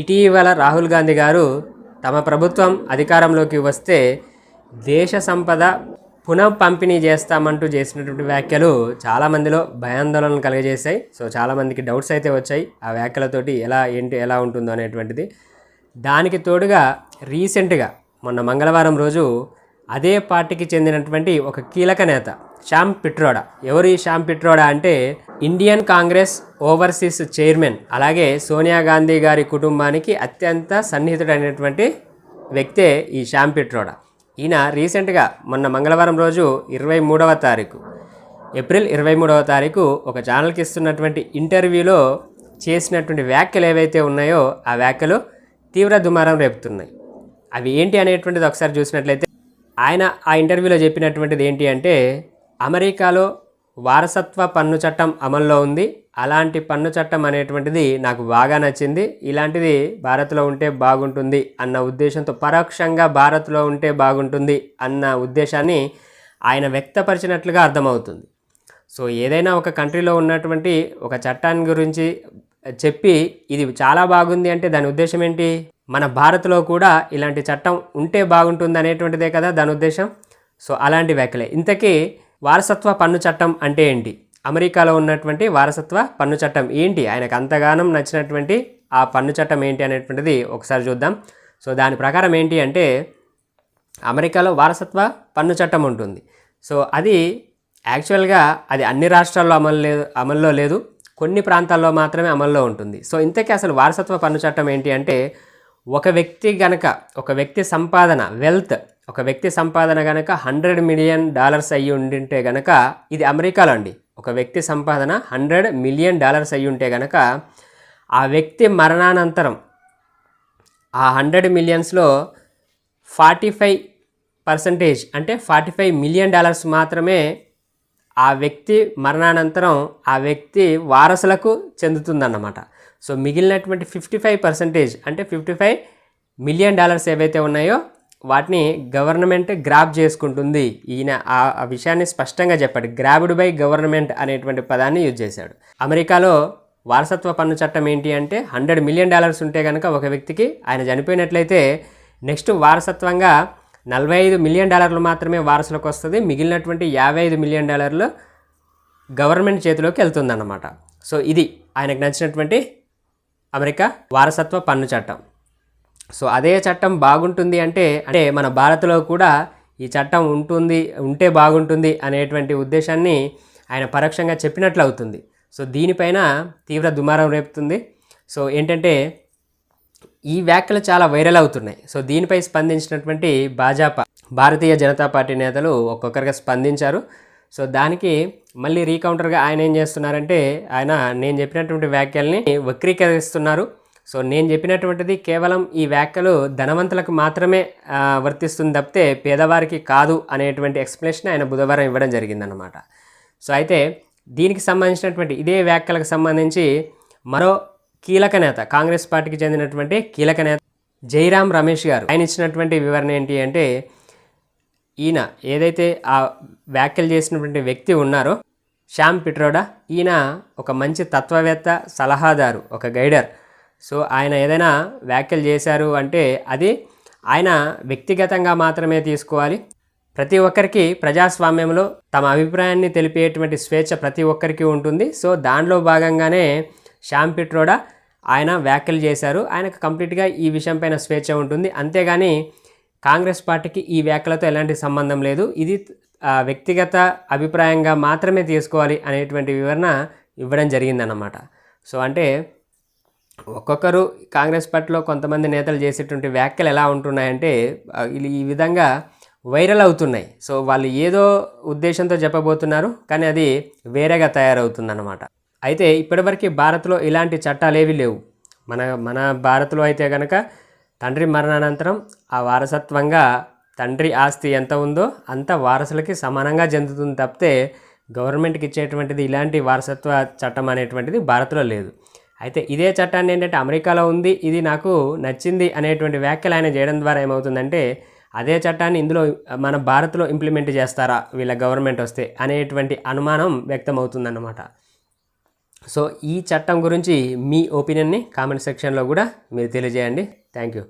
ఇటీవల రాహుల్ గాంధీ గారు తమ ప్రభుత్వం అధికారంలోకి వస్తే దేశ సంపద పునః పంపిణీ చేస్తామంటూ చేసినటువంటి వ్యాఖ్యలు చాలామందిలో భయాందోళనలు కలిగజేశాయి. సో చాలామందికి డౌట్స్ అయితే వచ్చాయి ఆ వ్యాఖ్యలతోటి ఎలా ఉంటుందో అనేటువంటిది. దానికి తోడుగా రీసెంట్గా మొన్న మంగళవారం రోజు అదే పార్టీకి చెందినటువంటి ఒక కీలక నేత శ్యామ్ పిట్రోడా. ఎవరు ఈ శ్యామ్ పిట్రోడా అంటే ఇండియన్ కాంగ్రెస్ ఓవర్సీస్ చైర్మన్, అలాగే సోనియా గాంధీ గారి కుటుంబానికి అత్యంత సన్నిహితుడైనటువంటి వ్యక్తే ఈ శ్యామ్ పిట్రోడా. ఈయన రీసెంట్గా మొన్న మంగళవారం రోజు ఏప్రిల్ 23వ తారీఖు ఒక ఛానల్కి ఇస్తున్నటువంటి ఇంటర్వ్యూలో చేసినటువంటి వ్యాఖ్యలు ఏవైతే ఉన్నాయో ఆ వ్యాఖ్యలు తీవ్ర దుమారం రేపుతున్నాయి. అవి ఏంటి అనేటువంటిది ఒకసారి చూసినట్లయితే ఆయన ఆ ఇంటర్వ్యూలో చెప్పినటువంటిది ఏంటి అంటే, అమెరికాలో వారసత్వ పన్ను చట్టం అమల్లో ఉంది, అలాంటి పన్ను చట్టం అనేటువంటిది నాకు బాగా నచ్చింది, ఇలాంటిది భారత్లో ఉంటే బాగుంటుంది అన్న ఉద్దేశంతో, పరోక్షంగా భారత్లో ఉంటే బాగుంటుంది అన్న ఉద్దేశాన్ని ఆయన వ్యక్తపరిచినట్లుగా అర్థమవుతుంది. సో ఏదైనా ఒక కంట్రీలో ఉన్నటువంటి ఒక చట్టాన్ని గురించి చెప్పి ఇది చాలా బాగుంది అంటే దాని ఉద్దేశం ఏంటి? మన భారత్లో కూడా ఇలాంటి చట్టం ఉంటే బాగుంటుంది అనేటువంటిదే కదా దాని ఉద్దేశం. సో అలాంటి వ్యాఖ్యలే. ఇంతకీ వారసత్వ పన్ను చట్టం అంటే ఏంటి? అమెరికాలో ఉన్నటువంటి వారసత్వ పన్ను చట్టం ఏంటి? ఆయనకు అంతగానం నచ్చినటువంటి ఆ పన్ను చట్టం ఏంటి అనేటువంటిది ఒకసారి చూద్దాం. సో దాని ప్రకారం ఏంటి అంటే, అమెరికాలో వారసత్వ పన్ను చట్టం ఉంటుంది. సో అది యాక్చువల్గా అది అన్ని రాష్ట్రాల్లో అమల్లో లేదు, కొన్ని ప్రాంతాల్లో మాత్రమే అమల్లో ఉంటుంది. సో ఇంతకీ అసలు వారసత్వ పన్ను చట్టం ఏంటి అంటే, ఒక వ్యక్తి సంపాదన గనక $100 మిలియన్ అయ్యి ఉండింటే గనక, ఇది అమెరికాలో అండి, ఒక వ్యక్తి సంపాదన $100 మిలియన్ అయ్యి ఉంటే గనక, ఆ వ్యక్తి మరణానంతరం ఆ 100 మిలియన్స్లో 45% అంటే $45 మిలియన్ మాత్రమే ఆ వ్యక్తి మరణానంతరం ఆ వ్యక్తి వారసులకు చెందుతుందన్నమాట. సో మిగిలినటువంటి 55% అంటే $55 మిలియన్ ఏవైతే ఉన్నాయో వాటిని గవర్నమెంట్ గ్రాబ్ చేసుకుంటుంది. ఈయన ఆ విషయాన్ని స్పష్టంగా చెప్పాడు. గ్రాబ్డ్ బై గవర్నమెంట్ అనేటువంటి పదాన్ని యూజ్ చేశాడు. అమెరికాలో వారసత్వ పన్ను చట్టం ఏంటి అంటే, $100 మిలియన్ ఉంటే కనుక ఒక వ్యక్తికి, ఆయన చనిపోయినట్లయితే నెక్స్ట్ వారసత్వంగా $45 మిలియన్ మాత్రమే వారసులకు వస్తుంది, మిగిలినటువంటి $55 మిలియన్ గవర్నమెంట్ చేతిలోకి వెళ్తుందన్నమాట. సో ఇది ఆయనకు నచ్చినటువంటి అమెరికా వారసత్వ పన్ను చట్టం. సో అదే చట్టం బాగుంటుంది అంటే మన భారత్లో కూడా ఈ చట్టం ఉంటే బాగుంటుంది అనేటువంటి ఉద్దేశాన్ని ఆయన పరోక్షంగా చెప్పినట్లు అవుతుంది. సో దీనిపైన తీవ్ర దుమారం రేపుతుంది. సో ఏంటంటే, ఈ వ్యాఖ్యలు చాలా వైరల్ అవుతున్నాయి. సో దీనిపై స్పందించినటువంటి భారతీయ జనతా పార్టీ నేతలు ఒక్కొక్కరిగా స్పందించారు. సో దానికి మళ్ళీ రీకౌంటర్గా ఆయన ఏం చేస్తున్నారంటే, నేను చెప్పినటువంటి వ్యాఖ్యల్ని వక్రీకరిస్తున్నారు. సో నేను చెప్పినటువంటిది కేవలం ఈ వ్యాఖ్యలు ధనవంతులకు మాత్రమే వర్తిస్తుంది తప్పితే పేదవారికి కాదు అనేటువంటి ఎక్స్ప్లెనేషన్ ఆయన బుధవారం ఇవ్వడం జరిగిందన్నమాట. సో అయితే దీనికి సంబంధించినటువంటి ఇదే వ్యాఖ్యలకు సంబంధించి మరో కీలక నేత, కాంగ్రెస్ పార్టీకి చెందినటువంటి కీలక నేత జైరాం రమేష్ గారు, ఆయన ఇచ్చినటువంటి వివరణ ఏంటి అంటే, ఈయన ఏదైతే ఆ వ్యాఖ్యలు చేసినటువంటి వ్యక్తి ఉన్నారో శ్యామ్ పిట్రోడా, ఈయన ఒక మంచి తత్వవేత్త, సలహాదారు, ఒక గైడర్. సో ఆయన ఏదైనా వ్యాఖ్యలు చేశారు అంటే అది ఆయన వ్యక్తిగతంగా మాత్రమే తీసుకోవాలి. ప్రతి ఒక్కరికి ప్రజాస్వామ్యంలో తమ అభిప్రాయాన్ని తెలిపేటువంటి స్వేచ్ఛ ప్రతి ఒక్కరికి ఉంటుంది. సో దానిలో భాగంగానే శ్యామ్ పిట్రోడా ఆయన వ్యాఖ్యలు చేశారు. ఆయనకు కంప్లీట్గా ఈ విషయంపైన స్వేచ్ఛ ఉంటుంది. అంతేగాని కాంగ్రెస్ పార్టీకి ఈ వ్యాఖ్యలతో ఎలాంటి సంబంధం లేదు, ఇది వ్యక్తిగత అభిప్రాయంగా మాత్రమే తీసుకోవాలి అనేటువంటి వివరణ ఇవ్వడం జరిగిందన్నమాట. సో అంటే ఒక్కొక్కరు కాంగ్రెస్ పార్టీలో కొంతమంది నేతలు చేసేటువంటి వ్యాఖ్యలు ఎలా ఉంటున్నాయంటే ఈ విధంగా వైరల్ అవుతున్నాయి. సో వాళ్ళు ఏదో ఉద్దేశంతో చెప్పబోతున్నారు, కానీ అది వేరేగా తయారవుతుందన్నమాట. అయితే ఇప్పటివరకు భారత్లో ఇలాంటి చట్టాలు ఏవి లేవు. మన భారత్లో అయితే కనుక తండ్రి మరణానంతరం ఆ వారసత్వంగా తండ్రి ఆస్తి ఎంత ఉందో అంత వారసులకి సమానంగా చెందుతుంది తప్పితే గవర్నమెంట్కి ఇచ్చేటువంటిది ఇలాంటి వారసత్వ చట్టం అనేటువంటిది భారత్లో లేదు. అయితే ఇదే చట్టాన్ని ఏంటంటే అమెరికాలో ఉంది, ఇది నాకు నచ్చింది అనేటువంటి వ్యాఖ్యలు ఆయన చేయడం ద్వారా ఏమవుతుందంటే, అదే చట్టాన్ని ఇందులో మన భారత్లో ఇంప్లిమెంట్ చేస్తారా వీళ్ళ గవర్నమెంట్ వస్తే అనేటువంటి అనుమానం వ్యక్తం అవుతుందన్నమాట. సో ఈ చట్టం గురించి మీ ఒపీనియన్ని కామెంట్ సెక్షన్లో కూడా మీరు తెలియజేయండి. Thank you.